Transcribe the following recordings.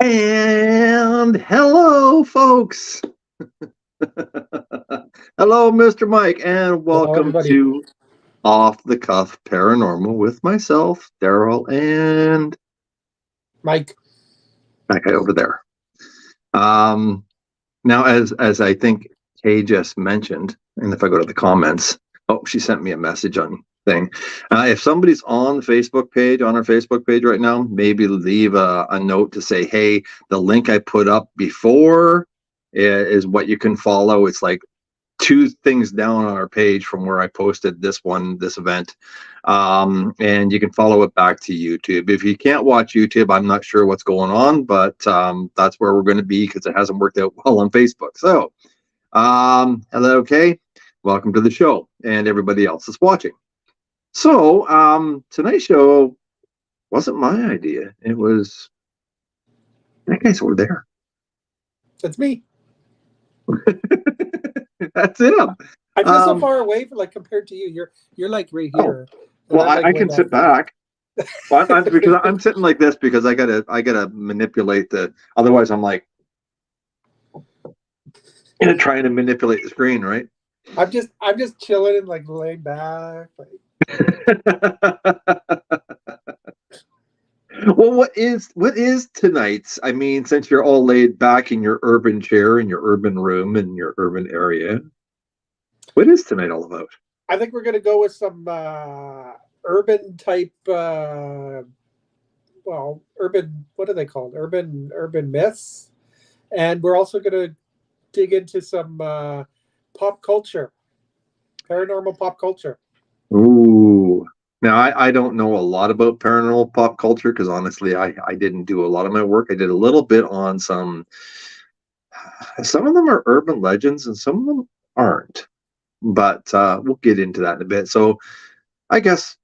And hello, folks. Hello, Mr. Mike, and Hello, welcome everybody. to Off the Cuff Paranormal with myself, Daryl, and Mike. that guy over there. Now, as I think Kay just mentioned, and if I go to the comments, she sent me a message on thing. If somebody's on the Facebook page, on our Facebook page right now, maybe leave a note to say, hey, the link I put up before is what you can follow. It's like two things down on our page from where I posted this event. And you can follow it back to YouTube. If you can't watch YouTube, I'm not sure what's going on, but that's where we're going to be because it hasn't worked out well on Facebook. So, hello, Kay. Welcome to the show and everybody else that's watching. So, tonight's show wasn't my idea. It was that guy's over there. That's me. That's him. I feel so far away from, compared to you. You're like right here. Well, I can sit back. Well, because I'm sitting like this because I gotta manipulate the. Otherwise, I'm like trying to manipulate the screen, right? I'm just chilling and like laying back. Well, what is tonight's? I mean, since you're all laid back in your urban chair, in your urban room, in your urban area, what is tonight all about? I think we're gonna go with some urban type. Urban. What are they called? Urban myths, and we're also gonna dig into some pop culture, paranormal pop culture. Ooh. Now, I don't know a lot about paranormal pop culture because honestly, I didn't do a lot of my work. I did a little bit on some of them are urban legends and some of them aren't. But we'll get into that in a bit. So I guess,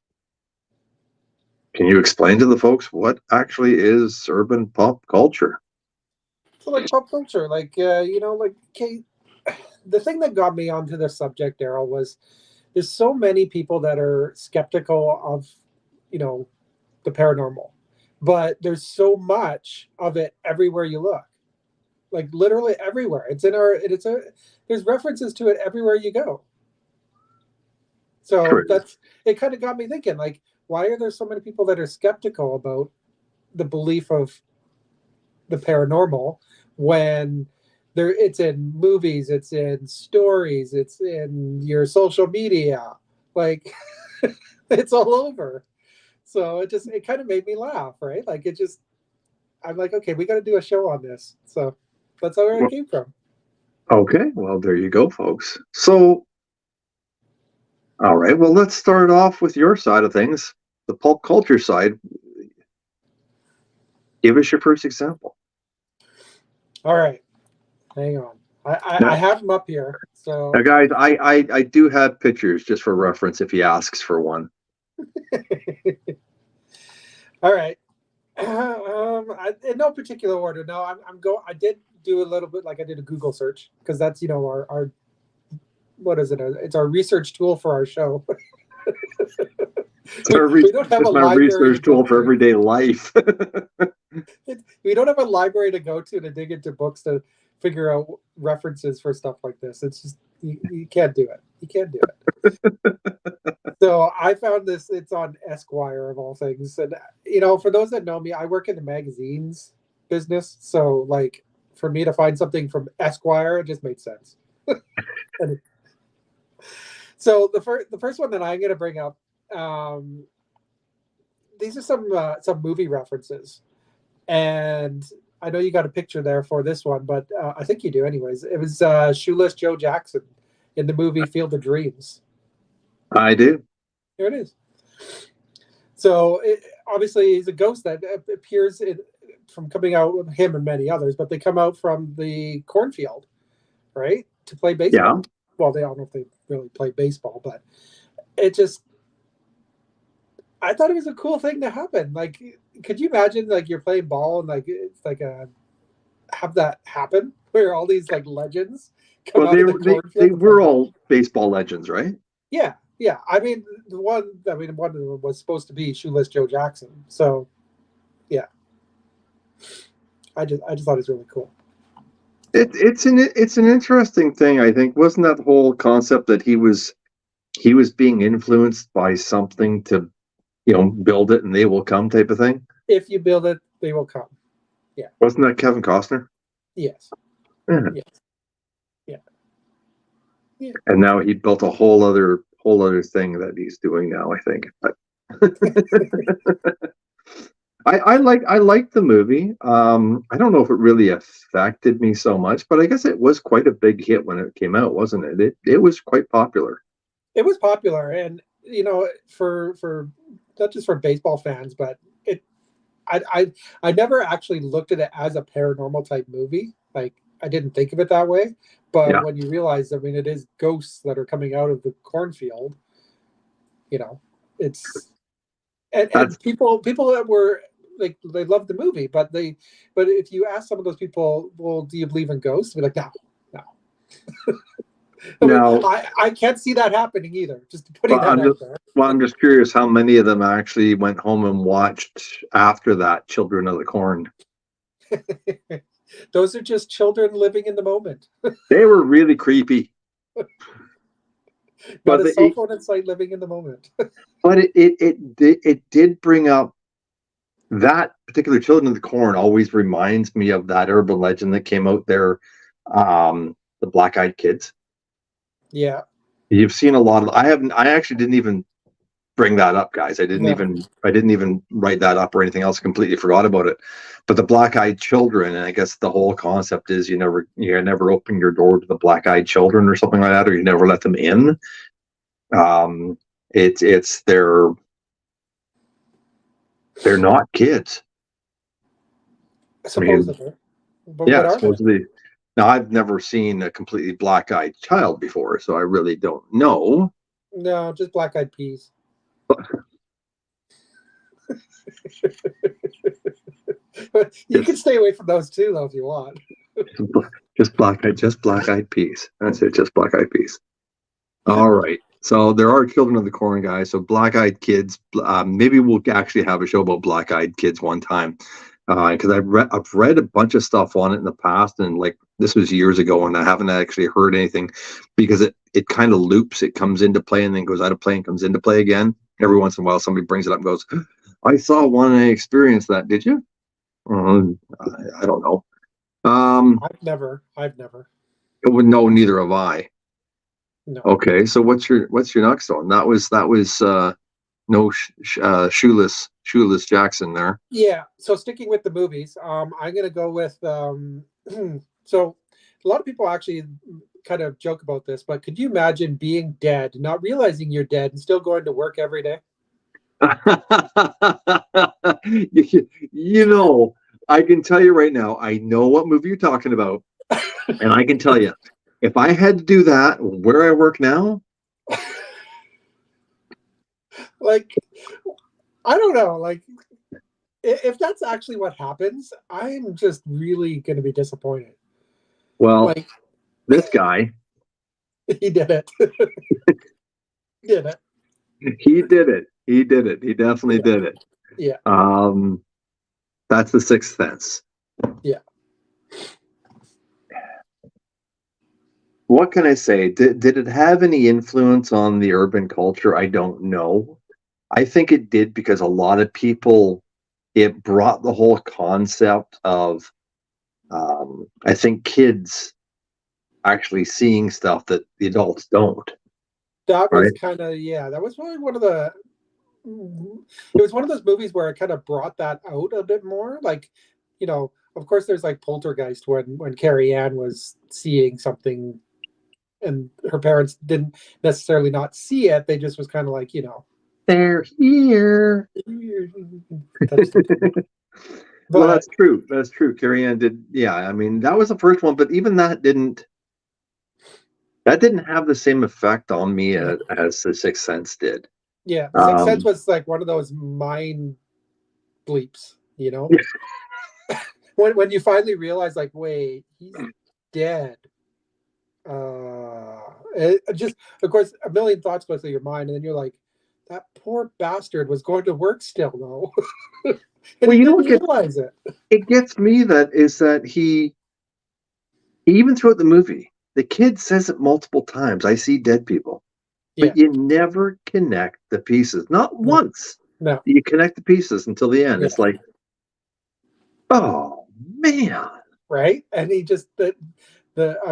can you explain to the folks what actually is urban pop culture? So like pop culture, Kate, the thing that got me onto this subject, Daryl, was there's so many people that are skeptical of, the paranormal, but there's so much of it everywhere you look, like literally everywhere. There's references to it everywhere you go. So True. it kind of got me thinking, like, why are there so many people that are skeptical about the belief of the paranormal when it's in movies, it's in stories, it's in your social media, like it's all over. So it kind of made me laugh, right? I'm like, okay, we got to do a show on this. So that's where it came from. Okay, well, there you go, folks. So, all right, well, let's start off with your side of things, the pop culture side. Give us your first example. All right, hang on. I have them up here. So now, guys, I do have pictures just for reference if he asks for one. All right. In no particular order. No, I did do a little bit, like I did a Google search because that's our what is it? It's our research tool for our show. We don't have a library research tool for everyday life. We don't have a library to go to dig into books to figure out references for stuff like this. It's just you can't do it. You can't do it. So I found this. It's on Esquire of all things, and for those that know me, I work in the magazines business. So like for me to find something from Esquire, it just made sense. So the first one that I'm going to bring up. These are some movie references, and I know you got a picture there for this one, but I think you do anyways. It was Shoeless Joe Jackson in the movie Field of Dreams. I do. Here it is. So obviously he's a ghost that appears from coming out with him and many others, but they come out from the cornfield, right, to play baseball. Yeah. Well, they don't know if they really play baseball, but I thought it was a cool thing to happen. Like, could you imagine, like, you're playing ball and like it's like have that happen where all these like legends come out of the cornfield? They were all baseball legends, right? Yeah. I mean, one of them was supposed to be Shoeless Joe Jackson. So, yeah. I just thought it was really cool. It's an interesting thing. I think wasn't that whole concept that he was being influenced by something to build it and they will come type of thing. If you build it, they will come. Yeah. Wasn't that Kevin Costner? Yes. Yeah. Yes. Yeah. Yeah. And now he built a whole other thing that he's doing now, I think. But I like the movie. I don't know if it really affected me so much, but I guess it was quite a big hit when it came out, wasn't it? It was quite popular. It was popular, and for not just for baseball fans, but I never actually looked at it as a paranormal type movie. Like, I didn't think of it that way. But Yeah. when you realize, I mean, it is ghosts that are coming out of the cornfield. It's and people that were like, they loved the movie, but if you ask some of those people, well, do you believe in ghosts? They'll be like, no. Now, I can't see that happening either. Just putting that out there. Well, I'm just curious how many of them actually went home and watched after that Children of the Corn. Those are just children living in the moment. They were really creepy. Got a cell phone in sight, living in the moment. But it did bring up that particular Children of the Corn. Always reminds me of that urban legend that came out there, the Black-Eyed Kids. Yeah, you've seen a lot of. I actually didn't even bring that up, guys. I didn't even write that up or anything else. Completely forgot about it. But the Black-Eyed Children, and I guess the whole concept is you never open your door to the Black-Eyed Children or something like that, or you never let them in. It's they're not kids. Supposedly. Supposedly. Now, I've never seen a completely black-eyed child before, so I really don't know. No, just black-eyed peas. You can stay away from those too, though, if you want. Just black-eyed peas. That's it, just black-eyed peas. All right. So there are Children of the Corn, guys. So Black-Eyed Kids. Maybe we'll actually have a show about Black-Eyed Kids one time, because I've read a bunch of stuff on it in the past, and like this was years ago, and I haven't actually heard anything because it kind of loops. It comes into play and then goes out of play and comes into play again. Every once in a while, somebody brings it up and goes, "I saw one and I experienced that." Did you? I don't know. I've never. No, neither have I. No. Okay, so what's your next one? That was shoeless Jackson there. Yeah. So sticking with the movies, I'm gonna go with. So a lot of people actually kind of joke about this, but could you imagine being dead, not realizing you're dead, and still going to work every day? I can tell you right now, I know what movie you're talking about, and I can tell you, if I had to do that where I work now, like, I don't know, like, if that's actually what happens, I'm just really going to be disappointed. Well, like, this guy, he did it. He did it. He definitely did it. Yeah. That's the Sixth Sense. Yeah. What can I say? Did it have any influence on the urban culture? I don't know. I think it did because a lot of people, it brought the whole concept of, I think, kids actually seeing stuff that the adults don't. That was kind of, that was really it was one of those movies where it kind of brought that out a bit more. Like, of course there's like Poltergeist when Carrie Ann was seeing something and her parents didn't necessarily not see it. They just was kind of like, they're here. Well, that's true. That's true. Carrie Ann did. Yeah. I mean, that was the first one, but even that didn't have the same effect on me as the Sixth Sense did. Yeah. Sixth Sense was like one of those mind bleeps, when you finally realize, like, wait, he's dead. It just, of course, a million thoughts go through your mind, and then you're like, that poor bastard was going to work still, though. And Well, he you know didn't what realize it. it gets me that is that he even throughout the movie, the kid says it multiple times. I see dead people, Yeah. but you never connect the pieces. Not No. once. No. You connect the pieces until the end. Yeah. It's like, oh man. Right? And he just I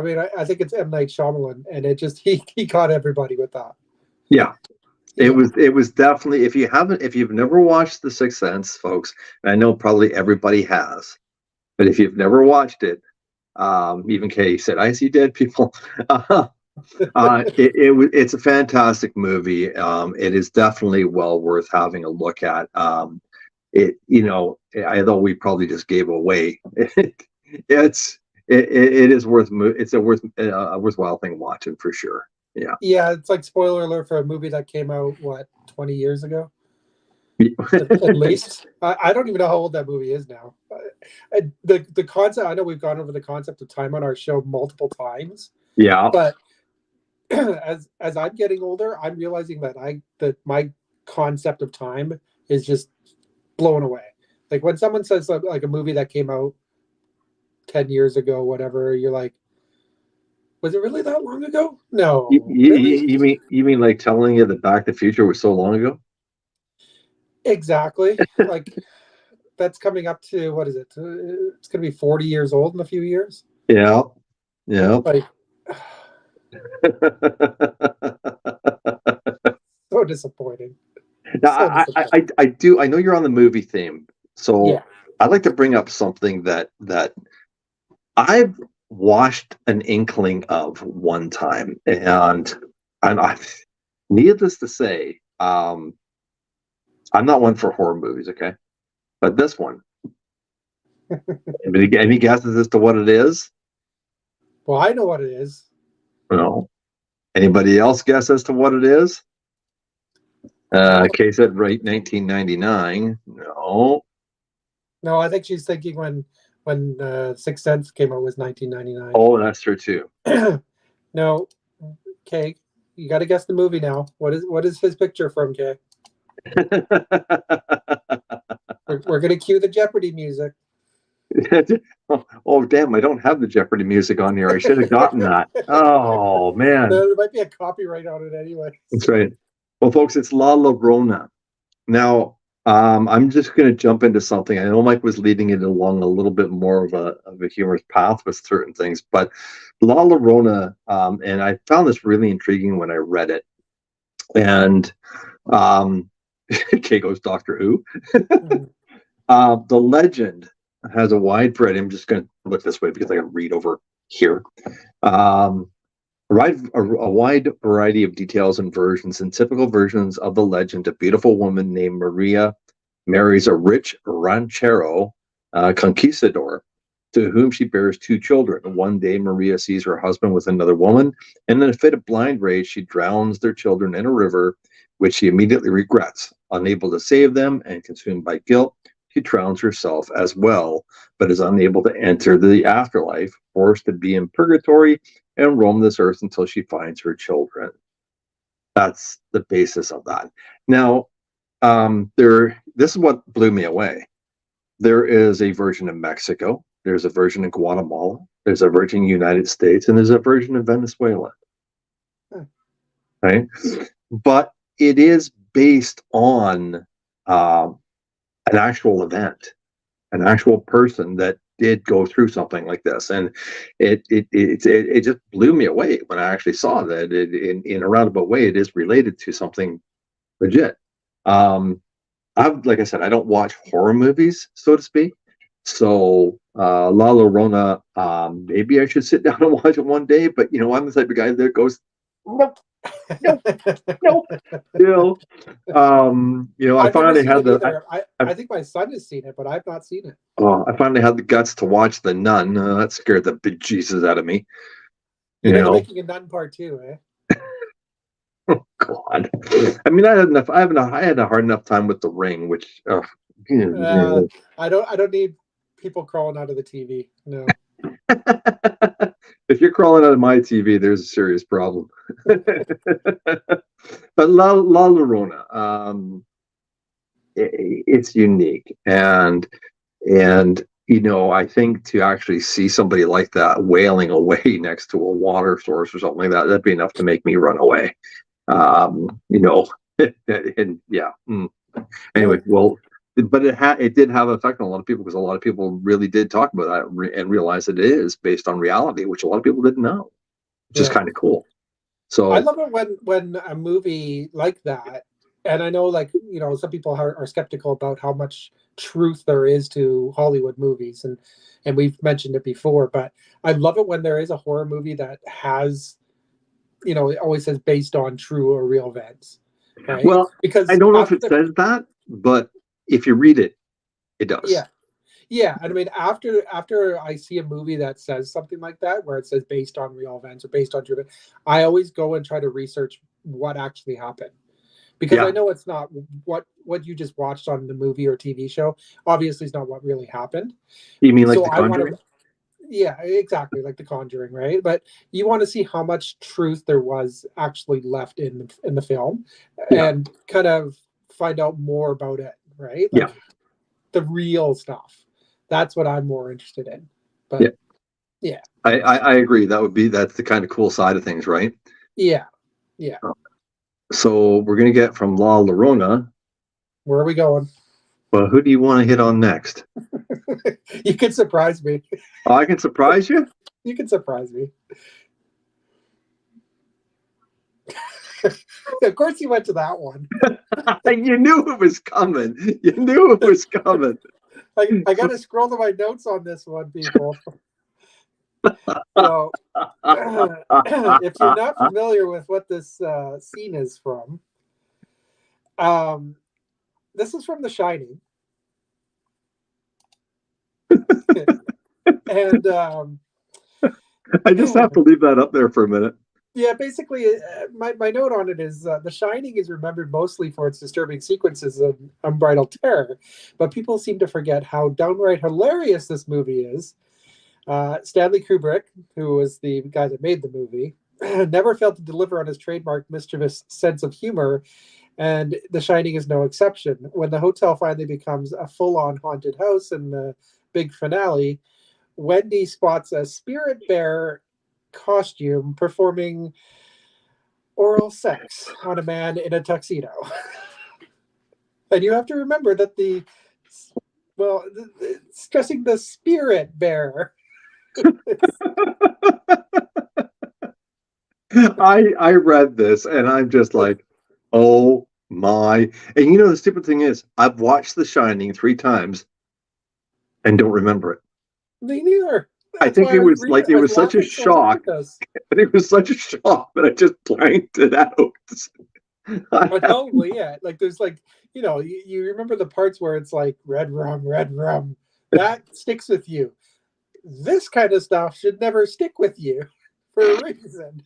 mean, I think it's M. Night Shyamalan, and it just he caught everybody with that. Yeah. Yeah. It was definitely if you've never watched The Sixth Sense, folks, and I know probably everybody has, but if you've never watched it, even Kay said, I see dead people. It's a fantastic movie. It is definitely well worth having a look at. Although we probably just gave away, it is a worthwhile thing watching for sure. Yeah. Yeah, it's like spoiler alert for a movie that came out 20 years ago, at least. I don't even know how old that movie is now. The concept. I know we've gone over the concept of time on our show multiple times. Yeah. But as I'm getting older, I'm realizing that my concept of time is just blown away. Like when someone says like a movie that came out 10 years ago, whatever, you're like, was it really that long ago? No. Really? You mean like telling you that Back to the Future was so long ago? Exactly. Like that's coming up to, what is it? It's going to be 40 years old in a few years. Yeah. Yeah. Like, so disappointing. Now, I know you're on the movie theme, so Yeah. I'd like to bring up something that I've watched an inkling of one time, and needless to say, I'm not one for horror movies, okay? But this one, any guesses as to what it is? Well, I know what it is. No. Anybody else guess as to what it is? Kay said right 1999. No. No, I think she's thinking when Sixth Sense came out was 1999. Oh, that's true too. No. Okay. You got to guess the movie now. What is his picture from, Kay? We're going to cue the Jeopardy music. Oh, damn, I don't have the Jeopardy music on here. I should have gotten that. Oh, man. There might be a copyright on it anyway. That's right. Well, folks, it's La Llorona. Now, I'm just going to jump into something. I know Mike was leading it along a little bit more of a humorous path with certain things, but La Llorona, and I found this really intriguing when I read it. And Kay goes, Doctor Who. The legend has a wide variety. I'm just going to look this way because I can read over here. A wide variety of details and versions. In typical versions of the legend, a beautiful woman named Maria marries a rich ranchero conquistador to whom she bears two children. One day, Maria sees her husband with another woman, and in a fit of blind rage, she drowns their children in a river, which she immediately regrets. Unable to save them and consumed by guilt, she drowns herself as well, but is unable to enter the afterlife, forced to be in purgatory and roam this earth until she finds her children. That's the basis of that. Now, this is what blew me away. There is a version in Mexico, there's a version in Guatemala, there's a version in the United States, and there's a version in Venezuela. Right? But it is based on an actual event, an actual person that did go through something like this, and it just blew me away when I actually saw that in a roundabout way it is related to something legit. Like I said, I don't watch horror movies, so to speak. So La Llorona, maybe I should sit down and watch it one day. But I'm the type of guy that goes, nope. No. I finally had I think my son has seen it, but I've not seen it. I finally had the guts to watch The Nun. That scared the bejesus out of me. You're making a Nun part 2, eh? Oh God! I mean, I had a hard enough time with The Ring, which I don't need people crawling out of the TV. No. If you're crawling out of my TV, there's a serious problem. But La Llorona, it's unique, and I think to actually see somebody like that wailing away next to a water source or something like that, that'd be enough to make me run away. And yeah. Anyway, well, but it did have an effect on a lot of people, because a lot of people really did talk about that and realize that it is based on reality, which a lot of people didn't know, which is kind of cool. So I love it when a movie like that, and I know, like, some people are skeptical about how much truth there is to Hollywood movies, and we've mentioned it before, but I love it when there is a horror movie that has, it always says based on true or real events, right? Well, because I don't know if it says that, but if you read it, it does. Yeah. And I mean, after I see a movie that says something like that, where it says based on real events or based on true events, I always go and try to research what actually happened, because I know it's not what you just watched on the movie or TV show. Obviously, it's not what really happened. You mean like The Conjuring? Yeah, exactly, like The Conjuring, right? But you want to see how much truth there was actually left in the film, and kind of find out more about it, right? Like the real stuff. That's what I'm more interested in. But yeah. I agree. That's the kind of cool side of things, right? Yeah. So we're gonna get from La Llorona. Where are we going? Well, who do you want to hit on next? You can surprise me. Oh, I can surprise you? You can surprise me. Of course you went to that one. You knew it was coming. You knew it was coming. I got to scroll to my notes on this one, people. So, if you're not familiar with what this scene is from, this is from The Shining. And I just have to leave that up there for a minute. Yeah, basically, my note on it is The Shining is remembered mostly for its disturbing sequences of unbridled terror, but people seem to forget how downright hilarious this movie is. Stanley Kubrick, who was the guy that made the movie, never failed to deliver on his trademark mischievous sense of humor, and The Shining is no exception. When the hotel finally becomes a full-on haunted house in the big finale, Wendy spots a spirit bear costume performing oral sex on a man in a tuxedo. And you have to remember that it's stressing the spirit bear. I read this and I'm just like, oh my. And the stupid thing is, I've watched The Shining 3 times and don't remember it. Me neither. I think it was such a shock. It was such a shock that I just blanked it out. Totally, yeah. Like there's you remember the parts where it's like red rum. That sticks with you. This kind of stuff should never stick with you for a reason.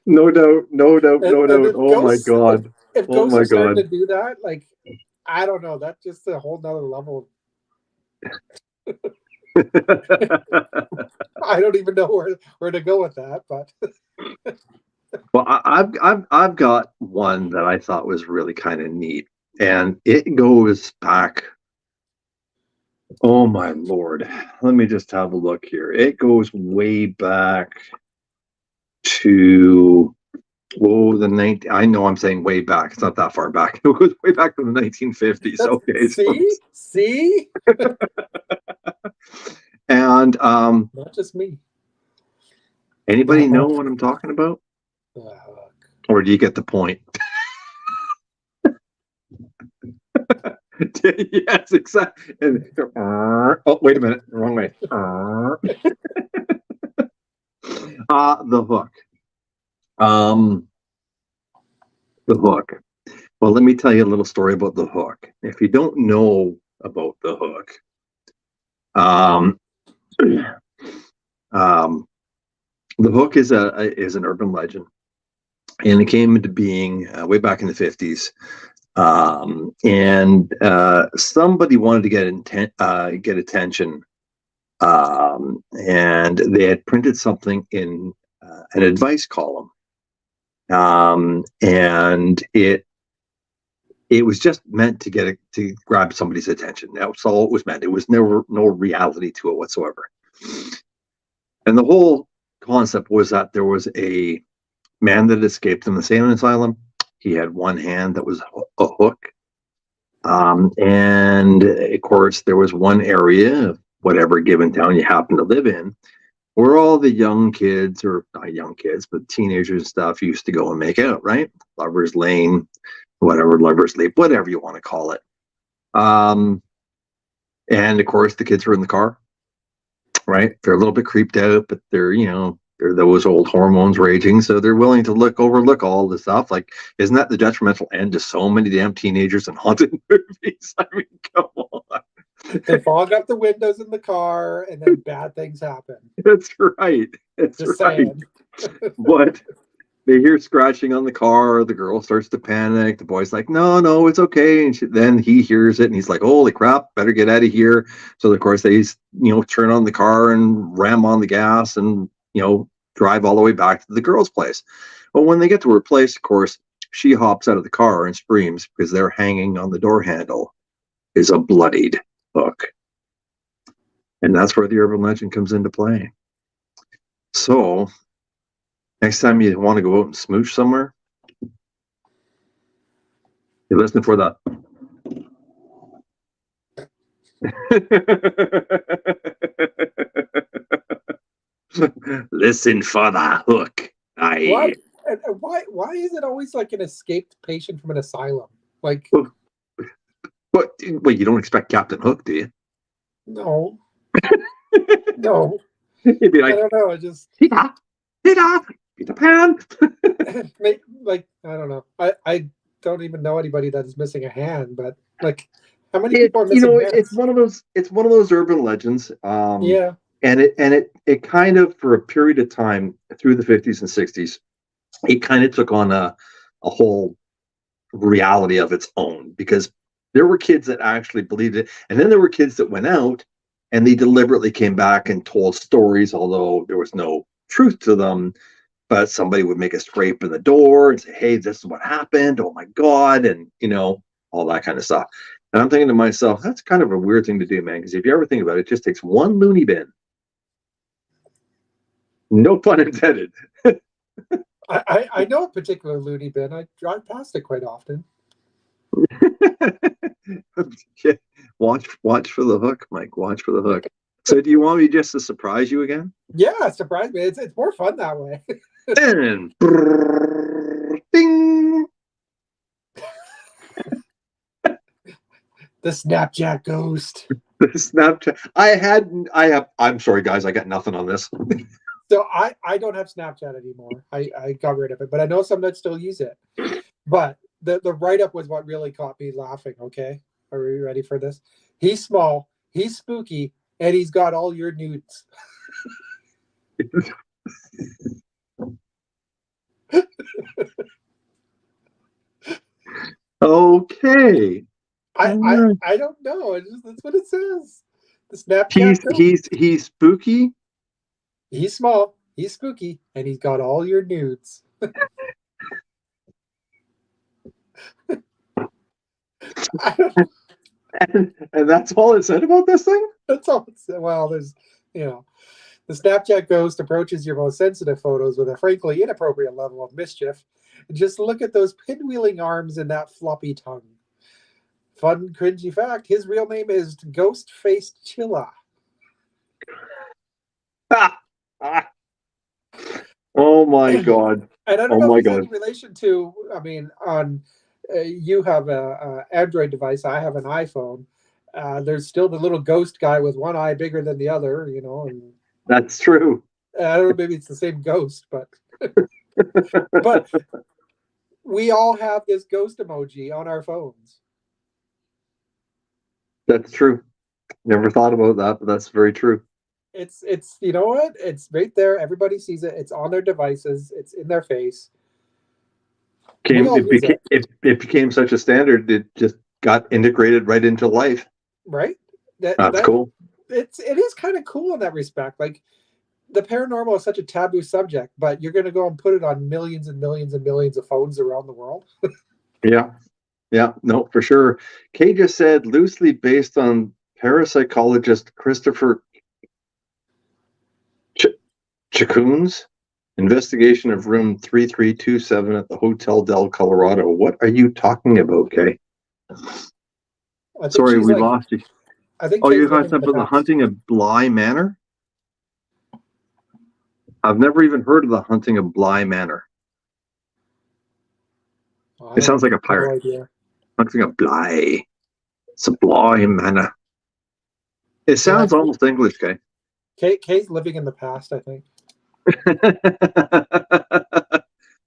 No doubt. Oh my God. If ghosts are starting to do that, like, I don't know, that's just a whole nother level. I don't even know where to go with that, but well, I've got one that I thought was really kind of neat, and it goes back. Oh my Lord! Let me just have a look here. It goes way back to I know I'm saying way back. It's not that far back. It goes way back to the 1950s. Okay, see. And not just me. Anybody know what I'm talking about? Or do you get the point? Yes, exactly. And, oh, wait a minute, wrong way. The Hook. The Hook. Well, let me tell you a little story about The Hook. If you don't know about The Hook, The Hook is an urban legend, and it came into being way back in the 50s. And somebody wanted to get attention And they had printed something in an advice column, and it was just meant to grab somebody's attention. That's all it was meant. It was never no reality to it whatsoever. And the whole concept was that there was a man that escaped from the insane asylum. He had one hand that was a hook. And of course, there was one area of whatever given town you happen to live in where all the young kids, or not young kids, but teenagers and stuff used to go and make out, right? Lover's Lane, whatever, Lover's Leap, whatever you want to call it. And of course, the kids were in the car, right? They're a little bit creeped out, but they're those old hormones raging, so they're willing to overlook all the stuff. Like, isn't that the detrimental end to so many damn teenagers in haunted movies? I mean, come on. They fog up the windows in the car, and then bad things happen. That's right. That's Just right. saying. But they hear scratching on the car. The girl starts to panic. The boy's like, no, it's okay. And then he hears it, and he's like, holy crap, better get out of here. So, of course, they turn on the car and ram on the gas and drive all the way back to the girl's place. But when they get to her place, of course, she hops out of the car and screams because they're hanging on the door handle is a bloodied hook. And that's where the urban legend comes into play. So next time you want to go out and smooch somewhere, you're listening for that. Listen for the hook. What? And why is it always like an escaped patient from an asylum? Like, what? Wait, you don't expect Captain Hook, do you? No. No. He'd be like, I don't know. I just Peter, Peter Pan. like, I don't know. I don't even know anybody that is missing a hand, but like, how many people are missing hands? It's one of those urban legends. Yeah. And it kind of, for a period of time through the 50s and 60s, it kind of took on a whole reality of its own, because there were kids that actually believed it, and then there were kids that went out and they deliberately came back and told stories, although there was no truth to them. But somebody would make a scrape in the door and say, hey, this is what happened, oh my god, and all that kind of stuff. And I'm thinking to myself, that's kind of a weird thing to do, man, because if you ever think about it, it just takes one loony bin. No pun intended. I know a particular loony bin. I drive past it quite often. Yeah. Watch for the hook, Mike. Watch for the hook. So do you want me just to surprise you again? Yeah, surprise me. It's more fun that way. And ding. The Snapchat ghost. The Snapchat. I'm sorry, guys. I got nothing on this. So I don't have Snapchat anymore. I got rid of it, but I know some that still use it. But the write-up was what really caught me laughing, okay? Are we ready for this? He's small, he's spooky, and he's got all your nudes. Okay. I don't know. That's what it says. The Snapchat. He's spooky. He's small, he's spooky, and he's got all your nudes. And that's all it said about this thing? That's all it said. Well, there's, the Snapchat ghost approaches your most sensitive photos with a frankly inappropriate level of mischief. Just look at those pinwheeling arms and that floppy tongue. Fun, cringy fact, his real name is Ghost-Faced Chilla. Oh my god. And I don't know if there's any relation to, you have a Android device, I have an iPhone. There's still the little ghost guy with one eye bigger than the other, and that's true. I don't know, maybe it's the same ghost, but but we all have this ghost emoji on our phones. That's true. Never thought about that, but that's very true. It's you know what? It's right there. Everybody sees it. It's on their devices. It's in their face. It became such a standard. It just got integrated right into life. Right. That's cool. it is kind of cool in that respect. Like the paranormal is such a taboo subject, but you're going to go and put it on millions and millions and millions of phones around the world. Yeah. Yeah, no, for sure. Kay just said loosely based on parapsychologist Christopher Chacun's investigation of room 3327 at the Hotel del Colorado. What are you talking about, Kay? I think Sorry, she's we like, lost you. I think Oh, Kay's you're talking living in the about the past. hunting of Bly Manor? I've never even heard of the hunting of Bly Manor. Oh, It sounds like a no pirate. idea. Hunting of Bly. It's a Bly Manor. It sounds Yeah, almost English, Kay. Kay's living in the past, I think. It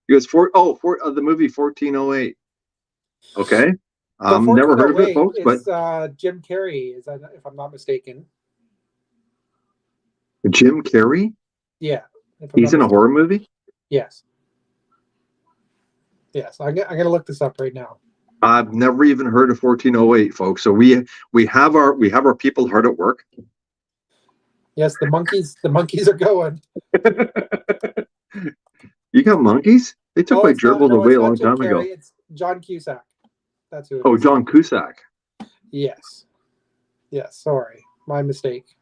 was the movie 1408. Okay. So Never heard of it, 1408 folks, but is Jim Carrey, is that, if I'm not mistaken? Jim Carrey, Yeah. If I'm he's not in a mistaken. horror movie. Yes. Yes. I'm gonna look this up right now. I've never even heard of 1408, folks. So we have our people hard at work. Yes, the monkeys are going. You got monkeys? They took my gerbils away a long Jim time ago. Carrey. It's John Cusack. That's who it Oh, is. John Cusack. Yes. Yes. Sorry, my mistake.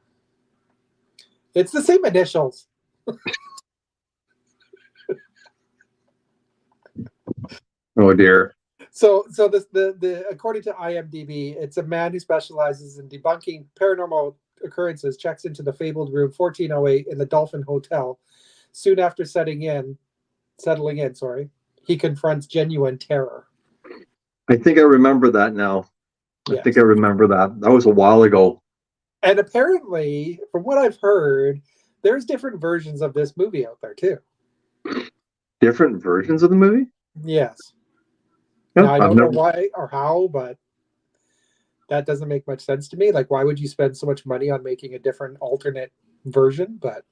It's the same initials. Oh dear. So the according to IMDb, it's a man who specializes in debunking paranormal occurrences. Checks into the fabled room 1408 in the Dolphin Hotel. Soon after settling in, he confronts genuine terror. I think I remember that now. Yes. I think I remember that. That was a while ago. And apparently, from what I've heard, there's different versions of this movie out there too. Different versions of the movie? Yes. Yeah, now, I don't know why or how, but that doesn't make much sense to me. Like, why would you spend so much money on making a different alternate version? But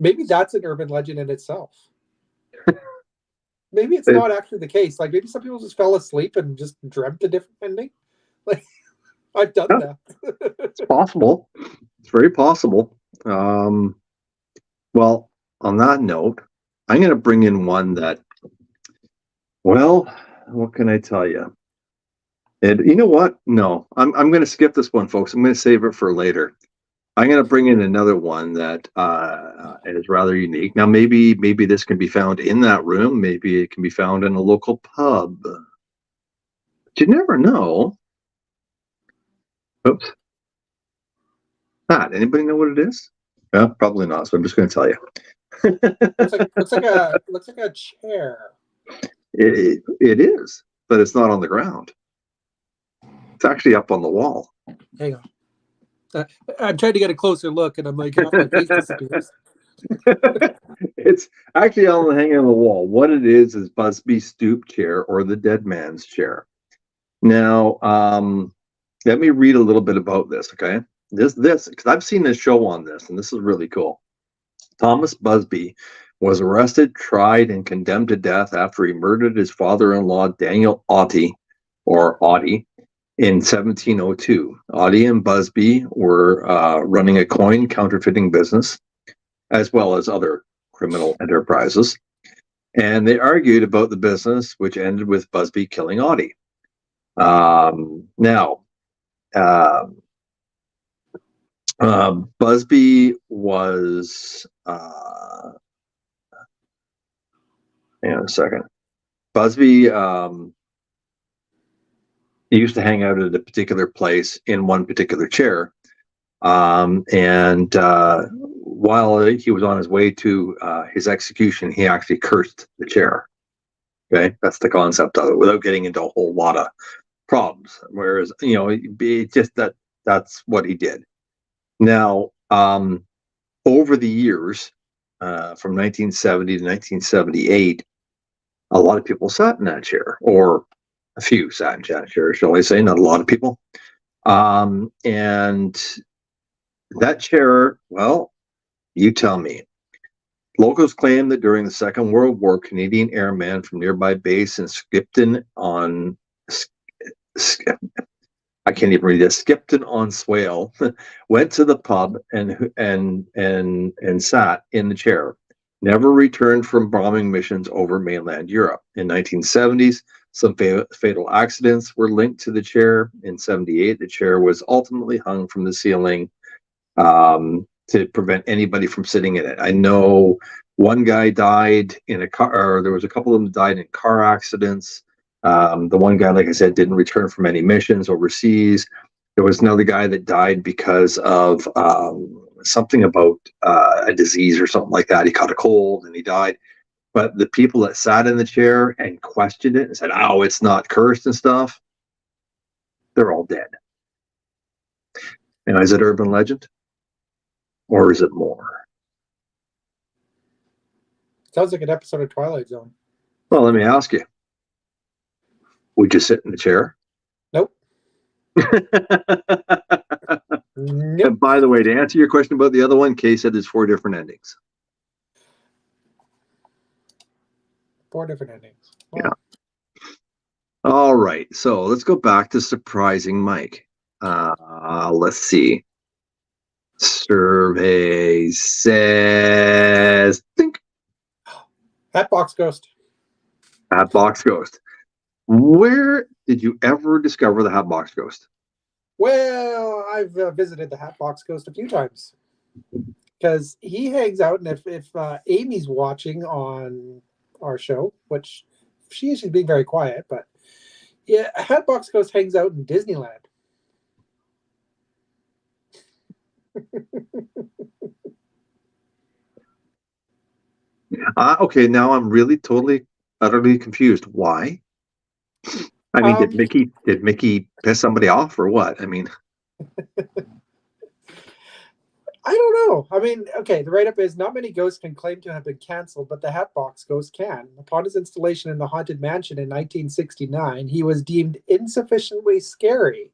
maybe that's an urban legend in itself. Maybe it's not actually the case. Like, maybe some people just fell asleep and just dreamt a different ending. Like, I've done that. It's possible. It's very possible. Well, on that note, I'm going to bring in one that, well, what can I tell you? And you know what? No, I'm going to skip this one, folks. I'm going to save it for later. I'm going to bring in another one that is rather unique. Now, maybe this can be found in that room. Maybe it can be found in a local pub. But you never know. Oops. Pat, anybody know what it is? Yeah, probably not. So I'm just going to tell you. looks like a chair. It is, but it's not on the ground. It's actually up on the wall. Hang on. I'm trying to get a closer look, and I'm like, half my face disappears. It's actually hanging on the wall. What it is Busby's stoop chair, or the dead man's chair. Now, let me read a little bit about this, okay? This because I've seen this show on this, and this is really cool. Thomas Busby was arrested, tried, and condemned to death after he murdered his father-in-law, Daniel Audie, in 1702. Audie and Busby were running a coin counterfeiting business, as well as other criminal enterprises. And they argued about the business, which ended with Busby killing Audie. Busby was... hang on a second. Busby... he used to hang out at a particular place in one particular chair. And while he was on his way to his execution, he actually cursed the chair. Okay, that's the concept of it, without getting into a whole lot of problems. Whereas, just that's what he did. Now, over the years, from 1970 to 1978, a lot of people sat in that chair, or a few sat in that chair, shall I say, not a lot of people. And that chair, well, you tell me. Locals claim that during the Second World War, Canadian airmen from nearby base in Skipton I can't even read this. Skipton on Swale went to the pub and sat in the chair. Never returned from bombing missions over mainland Europe. In 1970s, some fatal accidents were linked to the chair. In 78, the chair was ultimately hung from the ceiling to prevent anybody from sitting in it. I know one guy died in a car, or there was a couple of them died in car accidents. The one guy, like I said, didn't return from any missions overseas. There was another guy that died because of something about a disease or something like that. He caught a cold and he died. But the people that sat in the chair and questioned it and said, "Oh, it's not cursed and stuff," they're all dead. And is it urban legend? Or is it more? Sounds like an episode of Twilight Zone. Well, let me ask you. Would you sit in the chair? Nope. And by the way, to answer your question about the other one, Kay said there's 4 different endings. 4 different endings. Wow. Yeah. All right. So let's go back to Surprising Mike. Let's see. Survey says, think. Hatbox Ghost. Hatbox Ghost. Where did you ever discover the Hatbox Ghost? Well, I've visited the Hatbox Ghost a few times because he hangs out, and if Amy's watching on our show, which she is being very quiet, but yeah, Hatbox Ghost hangs out in Disneyland. Okay, now I'm really totally, utterly confused. Why? I mean, did Mickey piss somebody off or what? I mean, I don't know. I mean, okay, the write-up is not many ghosts can claim to have been canceled, but the Hatbox Ghost can. Upon his installation in the Haunted Mansion in 1969, he was deemed insufficiently scary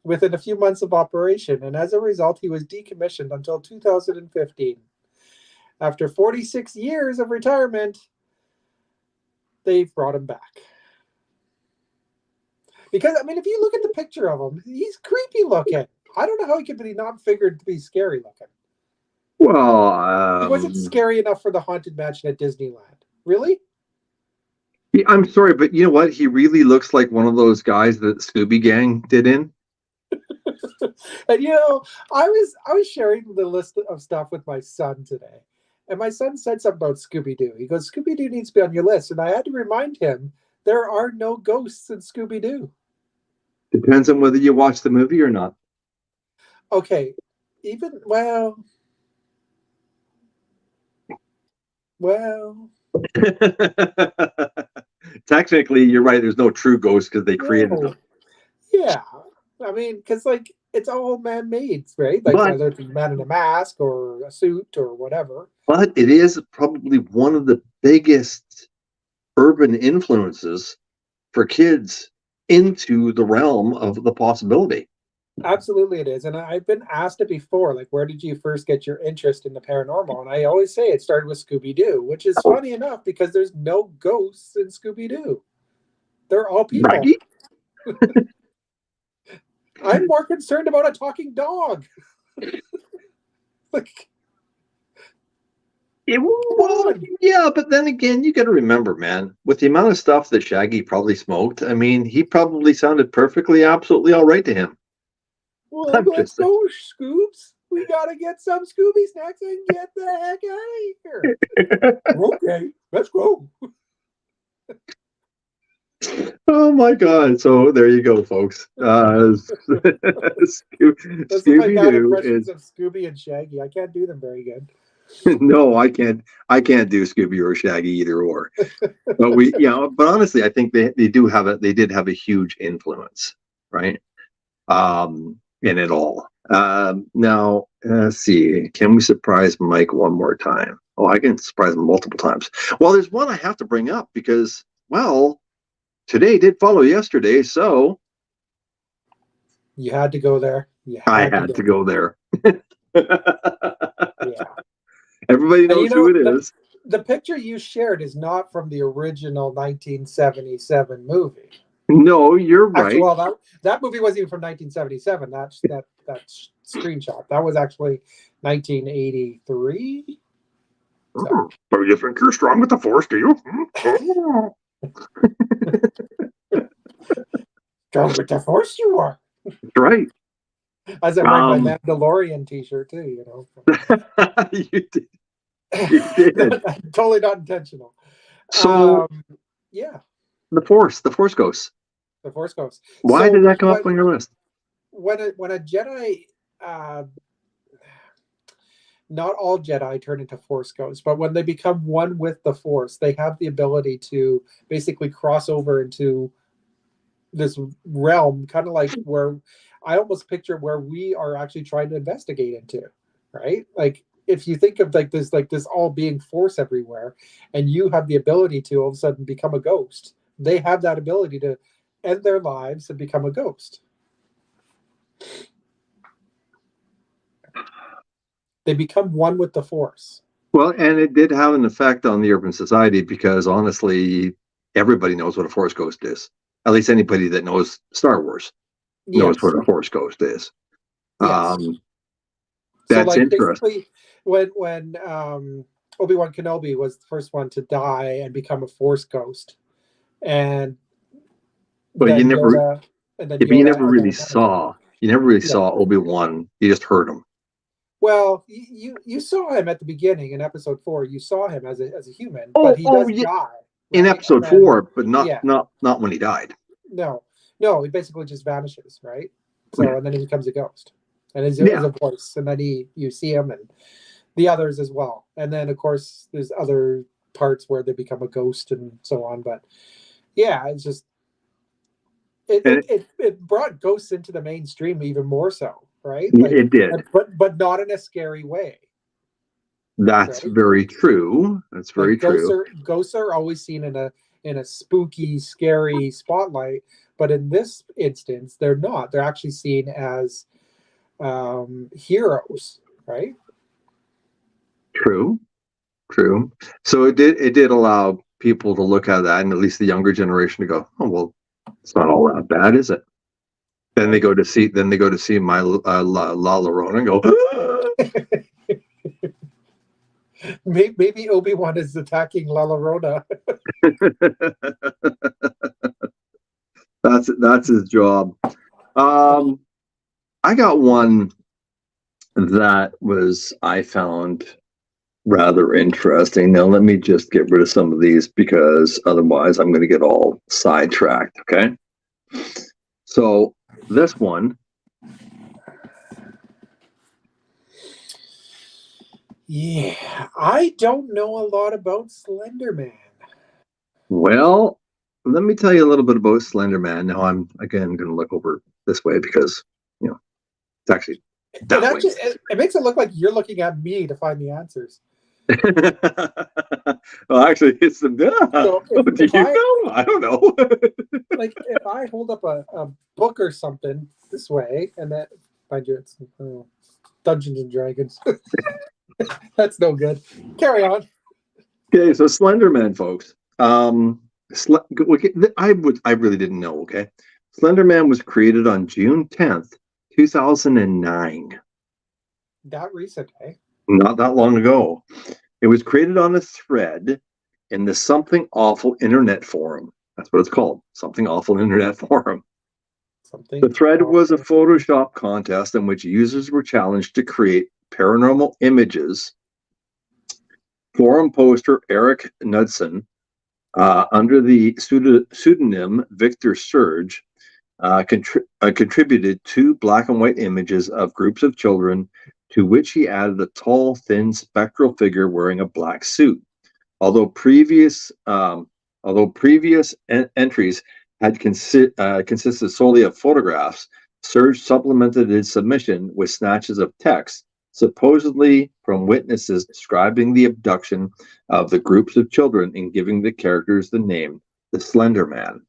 within a few months of operation, and as a result, he was decommissioned until 2015. After 46 years of retirement, they've brought him back. Because, I mean, if you look at the picture of him, he's creepy looking. I don't know how he could be not figured to be scary looking. Well, He wasn't scary enough for the Haunted Mansion at Disneyland. Really? I'm sorry, but you know what? He really looks like one of those guys that Scooby Gang did in. And you know, I was sharing the list of stuff with my son today, and my son said something about Scooby-Doo. He goes, "Scooby-Doo needs to be on your list," and I had to remind him there are no ghosts in Scooby-Doo. Depends on whether you watch the movie or not. Okay, well. Technically, you're right. There's no true ghosts because they created them. Yeah, I mean, because like it's all man-made, right? Like whether it's a man in a mask or a suit or whatever. But it is probably one of the biggest urban influences for kids into the realm of the possibility. Absolutely it is. And I've been asked it before, like, where did you first get your interest in the paranormal? And I always say it started with Scooby-Doo, which is funny enough because there's no ghosts in Scooby-Doo. They're all people. I'm more concerned about a talking dog. Like, yeah, but then again, you got to remember, man, with the amount of stuff that Shaggy probably smoked, I mean, he probably sounded perfectly, absolutely all right to him. Well, let's go, Scoops. We gotta get some Scooby snacks and get the heck out of here. Okay, let's go. Oh my God! So there you go, folks. Those are my bad impressions of Scooby and Shaggy. I can't do them very good. No, I can't. I can't do Scooby or Shaggy either or. But but honestly, I think they did have a huge influence, right? In it all. Now, let's see. Can we surprise Mike one more time? Oh, I can surprise him multiple times. Well, there's one I have to bring up because, well, today did follow yesterday, so you had to go there. I had to go there. Yeah. Everybody knows who it is. The picture you shared is not from the original 1977 movie. No, you're Actually, right. well, that movie wasn't even from 1977. That screenshot. That was actually 1983. So. So you think you're strong with the Force, do you? Strong with the Force, you are. That's right. As I'm wearing my Mandalorian T-shirt too, you know. You did. You did. Totally not intentional. So yeah, the Force Ghosts. the Force Ghost. Why did that come up on your list? When a Jedi, not all Jedi turn into Force Ghosts, but when they become one with the Force, they have the ability to basically cross over into this realm, kind of like where I almost picture where we are actually trying to investigate into, right? Like if you think of like this all being force everywhere, and you have the ability to all of a sudden become a ghost, they have that ability to end their lives and become a ghost. They become one with the Force. Well, and it did have an effect on the urban society because honestly, everybody knows what a Force Ghost is. At least anybody that knows Star Wars knows Yes. what a Force Ghost is. Yes. That's like interesting. basically when Obi-Wan Kenobi was the first one to die and become a Force ghost, and But then you never, Yoda, and then if you Yoda, never and then really Anakin. saw, you never really saw Obi-Wan. You just heard him. Well, you saw him at the beginning in Episode 4. You saw him as a human, but he does Yeah. die In right? Episode 4, but not when he died. No, he basically just vanishes, right? So Yeah. and then he becomes a ghost, and is Yeah. a voice, and then you see him and the others as well, and then of course there's other parts where they become a ghost and so on. But yeah, it's just it brought ghosts into the mainstream even more so, right? Like it did. but not in a scary way. That's Right? very true. That's very Like true. ghosts are always seen in a spooky, scary spotlight, but in this instance, they're not. They're actually seen as heroes, right? True. So it did allow people to look at that, and at least the younger generation to go, oh well, it's not all that bad, is it? Then they go to see my La Llorona and go. Maybe Obi-Wan is attacking La Llorona. That's his job. I got one that I found rather interesting. Now let me just get rid of some of these because otherwise I'm going to get all sidetracked. Okay. So this one. Yeah, I don't know a lot about Slender Man. Well, let me tell you a little bit about Slender Man. Now I'm again going to look over this way because it's actually that way. It makes it look like you're looking at me to find the answers. Well, actually, it's the. So Do you know? I don't know. Like if I hold up a book or something this way, and that mind you, it's Dungeons and Dragons. That's no good. Carry on. Okay, so Slender Man, folks. I really didn't know. Okay, Slender Man was created on June 10th, 2009. That recent, eh? Not that long ago. It was created on a thread in the Something Awful Internet Forum. That's what it's called, Something Awful Internet Forum. The thread was a Photoshop contest in which users were challenged to create paranormal images. Forum poster Eric Knudsen, under the pseudonym Victor Surge, contributed 2 black and white images of groups of children, to which he added a tall, thin, spectral figure wearing a black suit. Although previous entries had consisted solely of photographs, Surge supplemented his submission with snatches of text, supposedly from witnesses describing the abduction of the groups of children and giving the characters the name the Slender Man.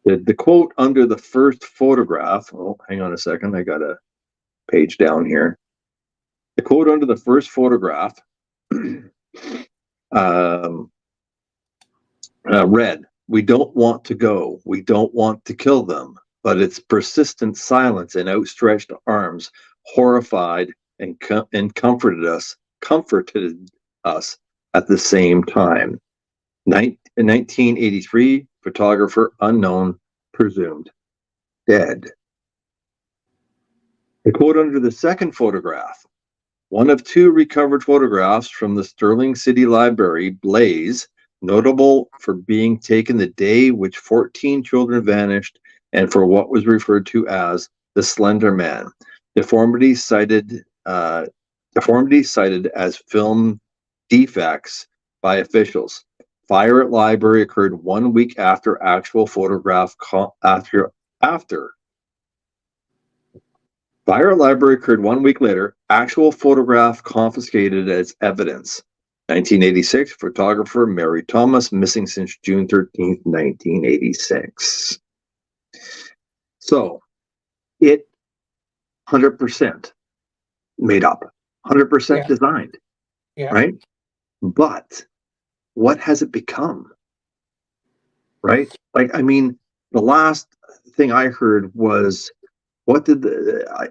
The quote under the first photograph, hang on a second, I got a page down here. The quote under the first photograph read, We don't want to go. We don't want to kill them. But its persistent silence and outstretched arms horrified and comforted us at the same time. In 1983, photographer unknown, presumed dead. A quote under the second photograph. One of two recovered photographs from the Sterling City Library, Blaze, notable for being taken the day which 14 children vanished and for what was referred to as the Slender Man. Deformity cited as film defects by officials. Fire at library occurred 1 week after actual photograph Fire at library occurred 1 week later. Actual photograph confiscated as evidence. 1986, photographer Mary Thomas, missing since June 13th, 1986. So, it 100% made up, 100% designed, right? But what has it become? Right? Like, I mean, the last thing I heard was, what did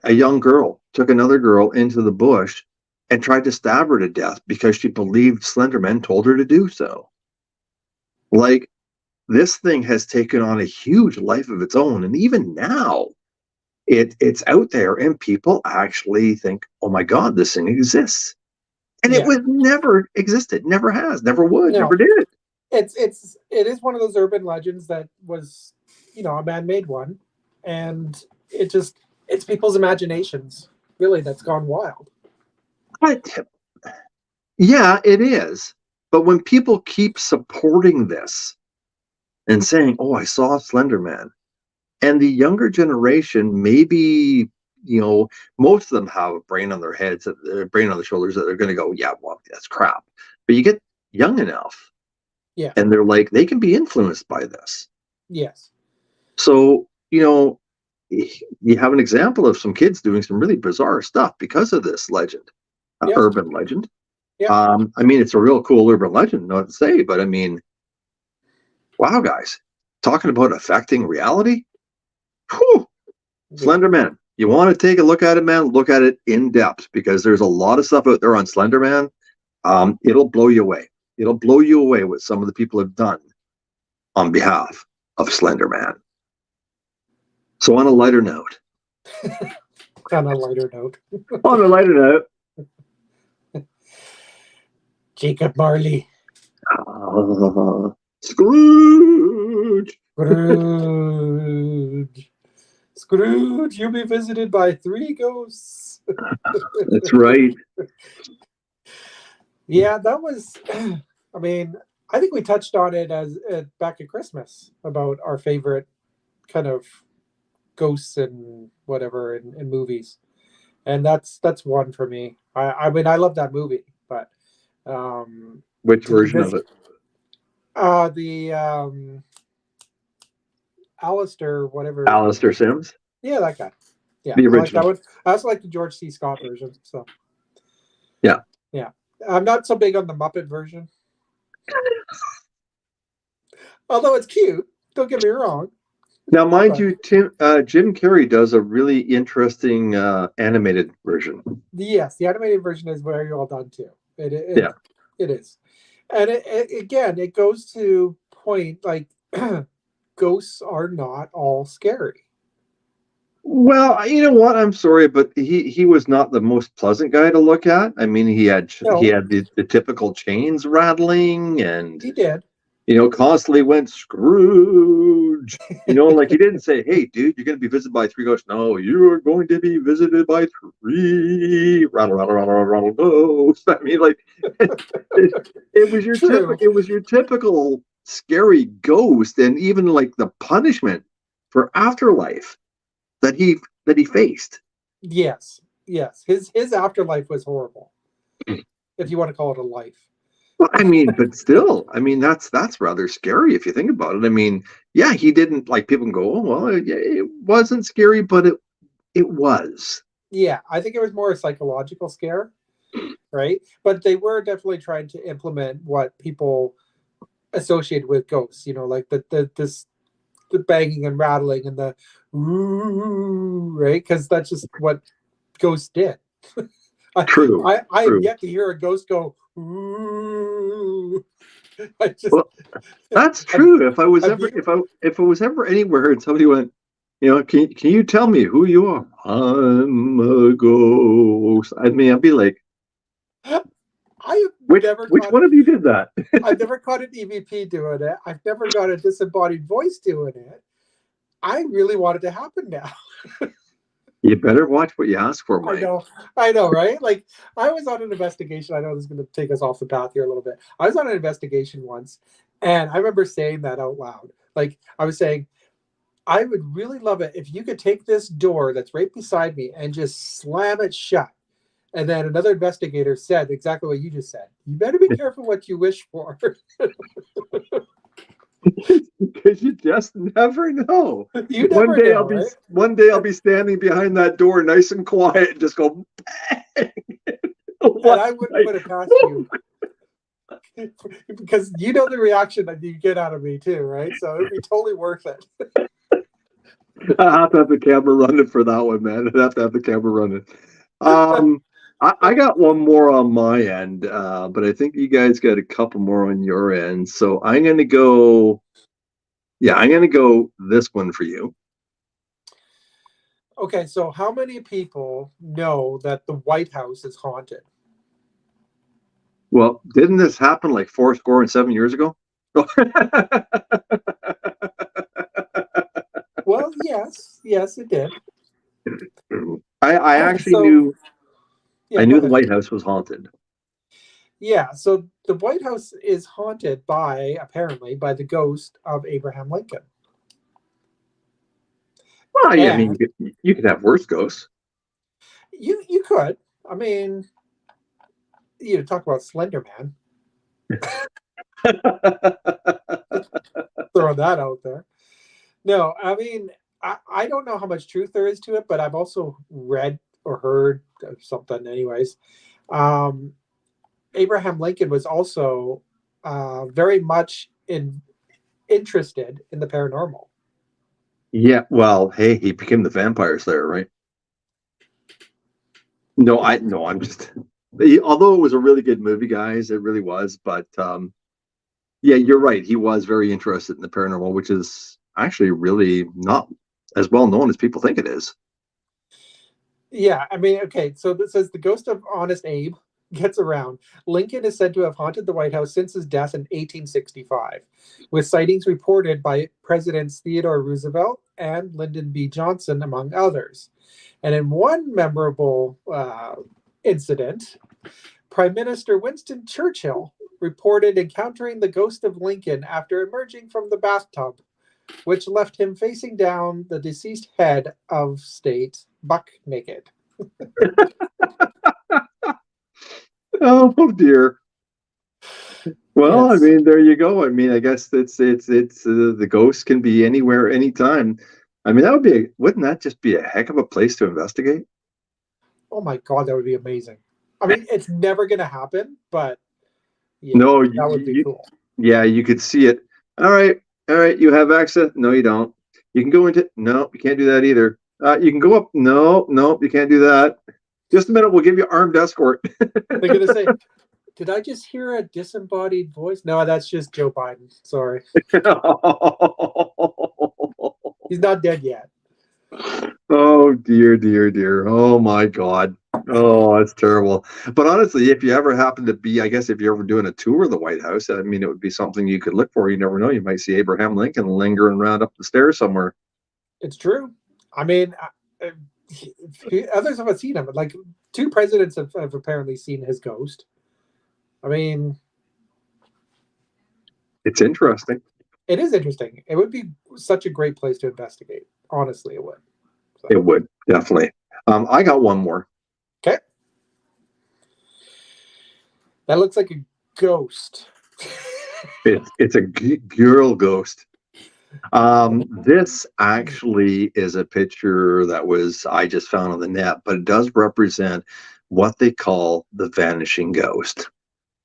a young girl took another girl into the bush and tried to stab her to death because she believed Slenderman told her to do so. Like, this thing has taken on a huge life of its own, and even now, it's out there, and people actually think, "Oh my God, this thing exists," and it was never existed, never has, never would, never did. It is one of those urban legends that was, a man-made one, and it's people's imaginations, really, that's gone wild. Yeah, it is. But when people keep supporting this and saying, "Oh, I saw Slender Man," and the younger generation, maybe, most of them have a brain on their heads, a brain on their shoulders, that they're going to go, "Yeah, well, that's crap." But you get young enough, and they're like, they can be influenced by this. Yes. So, you have an example of some kids doing some really bizarre stuff because of this legend, urban legend. I mean, it's a real cool urban legend, not to say, but I mean, wow, guys, talking about affecting reality. Whew. Slender Man. You want to take a look at it, man? Look at it in depth, because there's a lot of stuff out there on Slender Man. It'll blow you away. It'll blow you away what some of the people have done on behalf of Slender Man. So on a lighter note. On a lighter note. On a lighter note. Jacob Marley. Scrooge. Scrooge, you'll be visited by 3 ghosts. That's right. Yeah, that was, I mean, I think we touched on it back at Christmas about our favorite kind of ghosts and whatever in movies. And that's one for me. I mean, I love that movie, but which version of it? The Alistair, whatever. Alistair Sims? Yeah, that guy. Yeah. The original. I like that one. I also like the George C. Scott version. So yeah. Yeah. I'm not so big on the Muppet version. Although it's cute. Don't get me wrong. Now, mind you, Jim Carrey does a really interesting animated version. Yes, the animated version is very well done too. It is. And it goes to point, like, ghosts are not all scary. Well, you know what? I'm sorry, but he was not the most pleasant guy to look at. I mean, he had the typical chains rattling, and he did. Constantly went Scrooge. Like, he didn't say, "Hey, dude, you're going to be visited by 3 ghosts." No, you are going to be visited by 3 rattle, rattle, rattle, rattle ghosts. I mean, like, it was your typical scary ghost, and even like the punishment for afterlife that he faced. Yes. His afterlife was horrible, if you want to call it a life. Well, I mean, but still, I mean, that's rather scary if you think about it. I mean, yeah, he didn't, like, people can go, "Oh, well, it wasn't scary," but it was. Yeah, I think it was more a psychological scare, right? But they were definitely trying to implement what people associated with ghosts. You know, like the banging and rattling and the ooh, right? Because that's just what ghosts did. True. I have True. yet to hear a ghost go ooh. I just Well, that's have, true. If I was have ever, you if I was ever anywhere and somebody went, can you tell me who you are? I'm a ghost. I mean, I'd be like, I have never which caught one of you did that? I've never caught an EVP doing it. I've never got a disembodied voice doing it. I really want it to happen now. You better watch what you ask for, Mike. I know, right? Like I was on an investigation. I know this is going to take us off the path here a little bit. I was on an investigation once, and I remember saying that out loud. Like I was saying, I would really love it if you could take this door that's right beside me and just slam it shut. And then another investigator said exactly what you just said. You better be careful what you wish for. Because you just never know. You never know, right? One day I'll be standing behind that door, nice and quiet, and just go. Bang! And I wouldn't put it past you because you know the reaction that you get out of me too, right? So it'd be totally worth it. I have to have the camera running for that one, man. I have to have the camera running. I got one more on my end, but I think you guys got a couple more on your end. So I'm gonna go. Yeah, I'm gonna go this one for you. Okay, so how many people know that the White House is haunted? Well, didn't this happen like 7 years ago? Well, yes, it did. I actually So, knew yeah, I go knew the ahead. White House was haunted. Yeah, so the White House is haunted apparently, by the ghost of Abraham Lincoln. Well, yeah, I mean, And you could have worse ghosts. you could, I mean, you talk about Slender Man, throwing that out there. No, I mean, I don't know how much truth there is to it, but I've also read or heard something, anyways. Um, Abraham Lincoln was also very much interested in the paranormal. Yeah, well, hey, he became the vampire slayer, right? No, I'm just. Although it was a really good movie, guys, it really was. But yeah, you're right. He was very interested in the paranormal, which is actually really not as well known as people think it is. Yeah, I mean, okay, so this says the ghost of Honest Abe gets around. Lincoln is said to have haunted the White House since his death in 1865, with sightings reported by Presidents Theodore Roosevelt and Lyndon B. Johnson, among others. And in one memorable incident, Prime Minister Winston Churchill reported encountering the ghost of Lincoln after emerging from the bathtub, which left him facing down the deceased head of state, buck naked. Oh dear. Well, I Yes. mean, there you go. I mean, I guess it's the ghost can be anywhere, anytime. I mean, wouldn't that just be a heck of a place to investigate? Oh my God, that would be amazing. I mean, it's never going to happen, but yeah, No, that would be cool. yeah, you could see it. All right, all right. You have access? No, you don't. You can go into. No, you can't do that either. You can go up. No, no, you can't do that. Just a minute. We'll give you armed escort. They're going to say, did I just hear a disembodied voice? No, that's just Joe Biden. Sorry. He's not dead yet. Oh dear, dear, dear. Oh my God. Oh, that's terrible. But honestly, if you ever happen to be, I guess if you're ever doing a tour of the White House, I mean, it would be something you could look for. You never know. You might see Abraham Lincoln lingering around up the stairs somewhere. It's true. I mean, others haven't seen him. Like 2 presidents have apparently seen his ghost. I mean, It's interesting. it is interesting. It would be such a great place to investigate. Honestly, it would. So. It would, definitely. I got one more. Okay. That looks like a ghost. It's a girl ghost. This actually is a picture that I just found on the net, but it does represent what they call the vanishing ghost.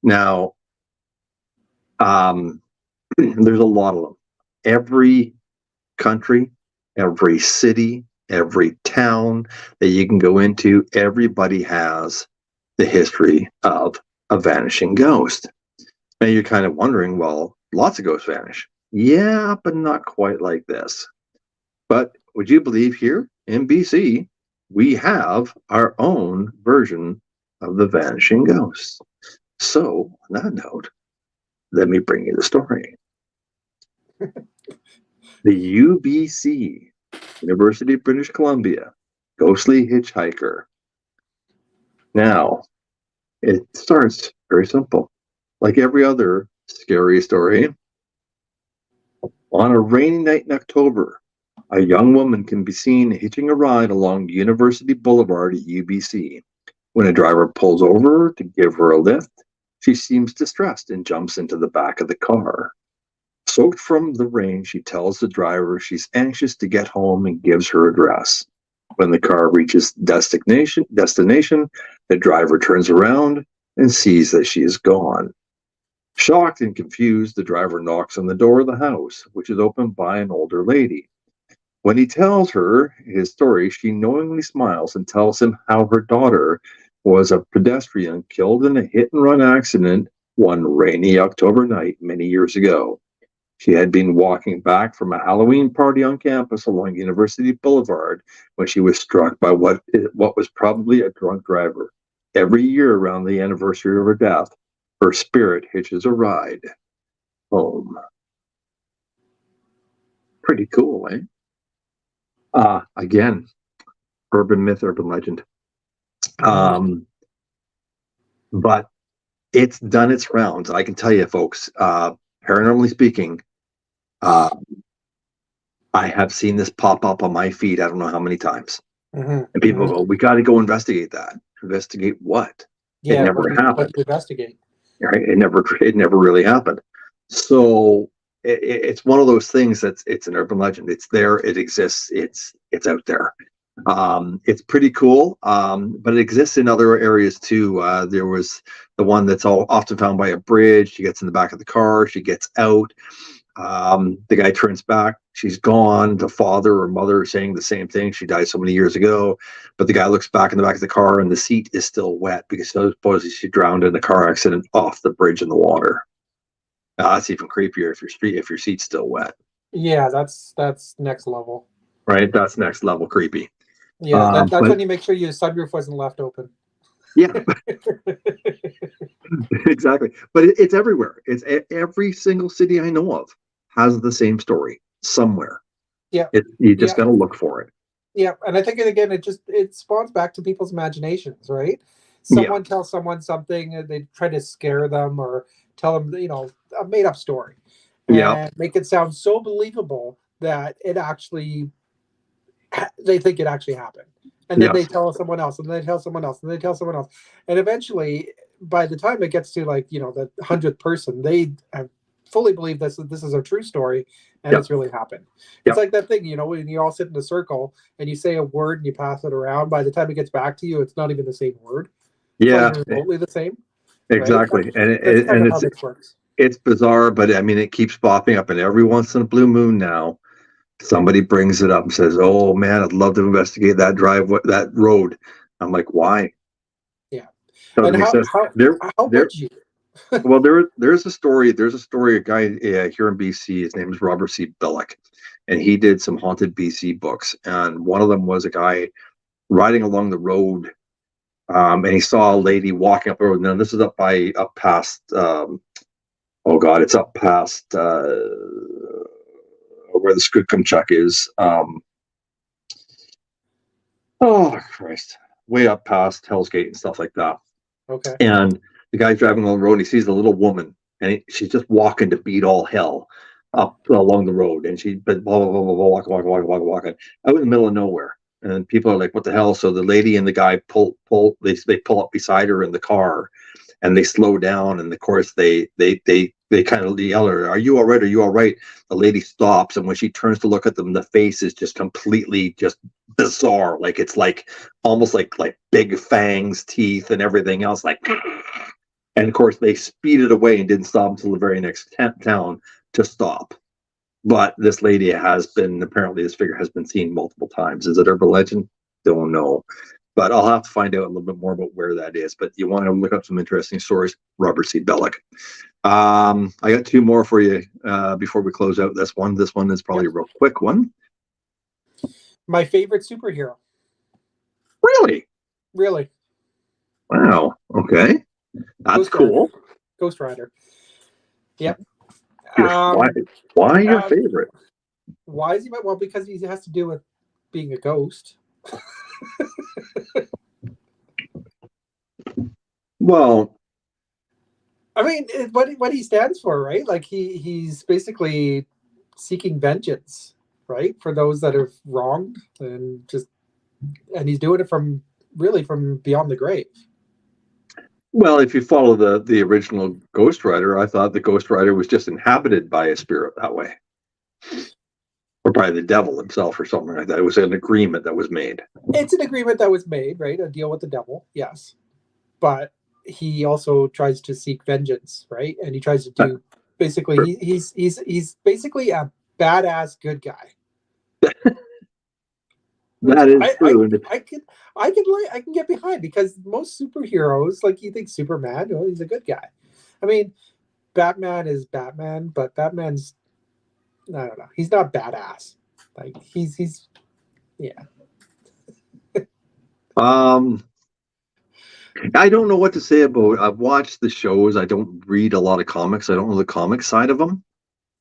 Now, There's a lot of them. Every country, every city, every town that you can go into, everybody has the history of a vanishing ghost. And you're kind of wondering, well, lots of ghosts vanish. Yeah, but not quite like this. But would you believe here in BC, we have our own version of the vanishing ghost? So, on that note, let me bring you the story. The UBC, University of British Columbia, ghostly hitchhiker. Now, it starts very simple. Like every other scary story, on a rainy night in October, a young woman can be seen hitching a ride along University Boulevard at UBC. When a driver pulls over to give her a lift, she seems distressed and jumps into the back of the car. Soaked from the rain, she tells the driver she's anxious to get home and gives her address. When the car reaches destination, the driver turns around and sees that she is gone. Shocked and confused, the driver knocks on the door of the house, which is opened by an older lady. When he tells her his story, she knowingly smiles and tells him how her daughter was a pedestrian killed in a hit-and-run accident one rainy October night many years ago. She had been walking back from a Halloween party on campus along University Boulevard when she was struck by what was probably a drunk driver. Every year around the anniversary of her death, her spirit hitches a ride home. Pretty cool, eh? Again, urban myth, urban legend. But it's done its rounds. I can tell you, folks, paranormally speaking, I have seen this pop up on my feed. I don't know how many times. And people go, we got to go investigate that. Investigate what? Yeah, it never happened. What to investigate. Right? It never really happened. So it's one of those things that's it's an urban legend. It's there. It exists. It's out there. It's pretty cool. But it exists in other areas too. There was the one that's often found by a bridge. She gets in the back of the car. She gets out. The guy turns back. She's gone. The father or mother are saying the same thing. She died so many years ago. But the guy looks back in the back of the car and the seat is still wet because supposedly she drowned in a car accident off the bridge in the water. That's even creepier if your seat's still wet. Yeah, that's next level. Right, that's next level creepy. Yeah, that's when you make sure your sunroof wasn't left open. Yeah, exactly. But it's everywhere. It's every single city I know of has the same story somewhere. Yeah, you just got to look for it. Yeah, and I think again, it spawns back to people's imaginations, right? Someone tells someone something, they try to scare them or tell them, a made up story, and make it sound so believable that it actually, they think it actually happened. And then they tell someone else, and they tell someone else, and they tell someone else. And eventually, by the time it gets to the 100th person, they have fully believe this is a true story, and it's really happened. It's like that thing, when you all sit in a circle and you say a word and you pass it around, by the time it gets back to you, it's not even the same word. It's not even remotely the same. Exactly. Right? And how this works. It's bizarre, but I mean, it keeps popping up, and every once in a blue moon now, somebody brings it up and says, "Oh man, I'd love to investigate that that road." I'm like, "Why?" Yeah. And how would you? Well, there's a story. There's a story. A guy here in BC. His name is Robert C. Billick, and he did some haunted BC books. And one of them was a guy riding along the road, and he saw a lady walking up the road. Now this is up past. Oh God, it's up past where the Skookumchuck is. Oh Christ, way up past Hell's Gate and stuff like that. Okay. And the guy's driving along the road and he sees a little woman and she's just walking to beat all hell up along the road. And she's been blah, blah, blah, blah, walking out in the middle of nowhere. And people are like, what the hell? So the lady and the guy they pull up beside her in the car and they slow down. And of course they kind of yell at her, "Are you all right? Are you all right?" The lady stops. And when she turns to look at them, the face is just completely just bizarre. Like it's like almost like big fangs, teeth and everything else. And of course they speeded away and didn't stop until the very next town. to stop. But this lady has been, apparently this figure has been seen multiple times. Is it urban legend? Don't know. But I'll have to find out a little bit more about where that is. But you want to look up some interesting stories, Robert C. Bellick. I got two more for you before we close out this one. This one is probably a real quick one. My favorite superhero. Really? Really? Wow. Okay. That's cool. Ghost Rider. Yep. Why your favorite? Why is he? Well, because he has to do with being a ghost. Well, I mean, what he stands for, right? Like he's basically seeking vengeance, right, for those that have wronged, and he's doing it from beyond the grave. Well, if you follow the original Ghost Rider, I thought the Ghost Rider was just inhabited by a spirit that way, or by the devil himself, or something like that. It was an agreement that was made. It's an agreement that was made, right? A deal with the devil, yes, but he also tries to seek vengeance, right? And he tries to do basically he's basically a badass good guy. That is true. I can get behind, because most superheroes, like, you think Superman, oh, he's a good guy. I mean, Batman is Batman, but Batman's, I don't know, he's not badass. Like he's yeah. I don't know what to say about. I've watched the shows. I don't read a lot of comics. I don't know the comic side of them.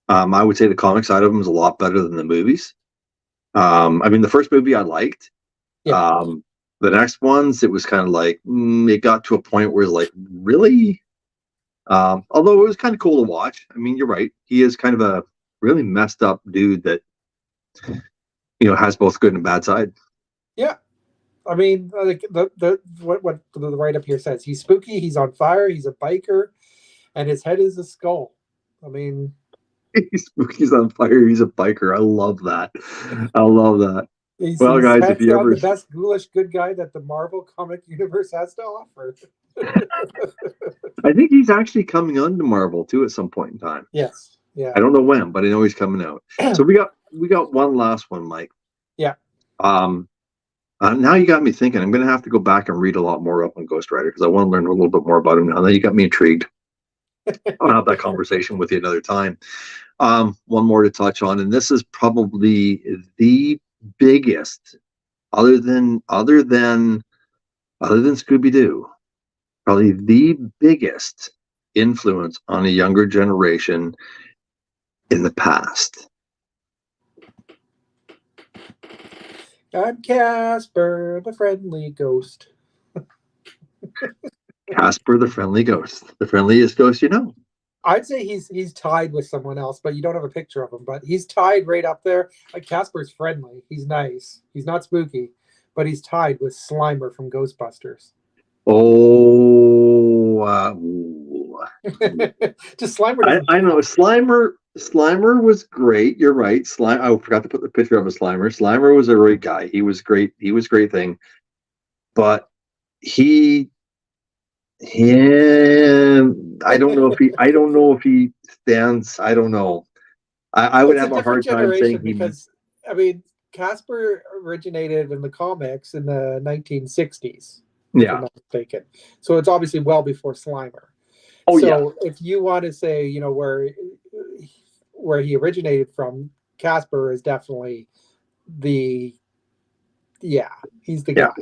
I would say the comic side of them is a lot better than the movies. I mean, the first movie I liked. Yeah. The next ones, it was kind of like it got to a point where it's like, really. Although it was kind of cool to watch. I mean, you're right. He is kind of a really messed up dude that has both good and bad side. Yeah. I mean, like what the write up here says, he's spooky, he's on fire, he's a biker, and his head is a skull. I mean, he's on fire, he's a biker. I love that. I love that. Well, guys, if you ever the best ghoulish good guy that the Marvel comic universe has to offer. I think he's actually coming on to Marvel too at some point in time. Yes. Yeah. I don't know when, but I know he's coming out. So we got one last one, Mike. Yeah. Now you got me thinking. I'm going to have to go back and read a lot more up on Ghost Rider, because I want to learn a little bit more about him now. Now you got me intrigued. I'll have that conversation with you another time. One more to touch on, and this is probably the biggest, other than Scooby-Doo, probably the biggest influence on a younger generation in the past. I'm Casper, the friendly ghost. Casper, the friendly ghost. The friendliest ghost you know. I'd say he's tied with someone else, but you don't have a picture of him. But he's tied right up there. Like, Casper's friendly. He's nice. He's not spooky, but he's tied with Slimer from Ghostbusters. Oh, just Slimer. I know Slimer. Slimer was great. You're right. I forgot to put the picture of a Slimer. Slimer was a great guy. He was great. He was a great thing. But I don't know if he stands. I don't know. I would have a hard time saying because I mean, Casper originated in the comics in the 1960s. Yeah, if I'm not mistaken. So it's obviously well before Slimer. Oh, so if you want to say, where he originated from, Casper is definitely he's the guy.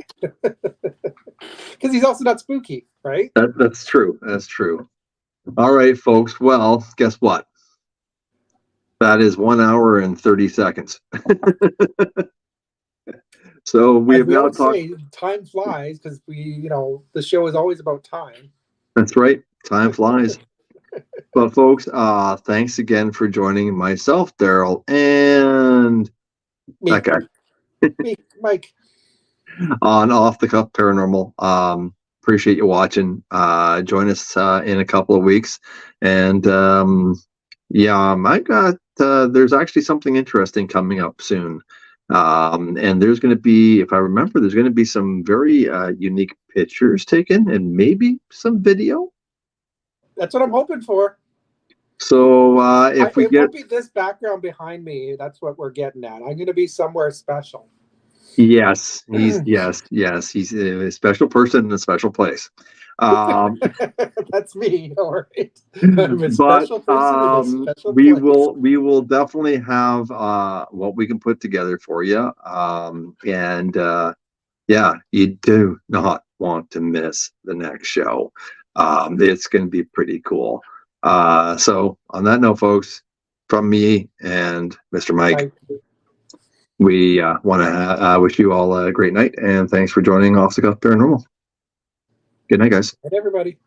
Because he's also not spooky, right? That's true. That's true. All right, folks. Well, guess what? That is 1 hour and 30 seconds. So we have now talked. Time flies, because the show is always about time. That's right. Time flies. But folks, thanks again for joining myself, Daryl, and that guy. Me, Mike. On Off the Cuff Paranormal. Appreciate you watching. Join us in a couple of weeks. And I got there's actually something interesting coming up soon. And there's going to be, if I remember, there's going to be some very unique pictures taken, and maybe some video. That's what I'm hoping for. So if we it get, won't be this background behind me. That's what we're getting at. I'm going to be somewhere special. yes, he's a special person in a special place. That's me. All right. I'm a But special person in a special place. we will definitely have what we can put together for you. And yeah, you do not want to miss the next show. It's going to be pretty cool. So on that note, folks, from me and Mr. Mike, we want to wish you all a great night, and thanks for joining Off the Cuff Paranormal. Good night, guys. Good everybody.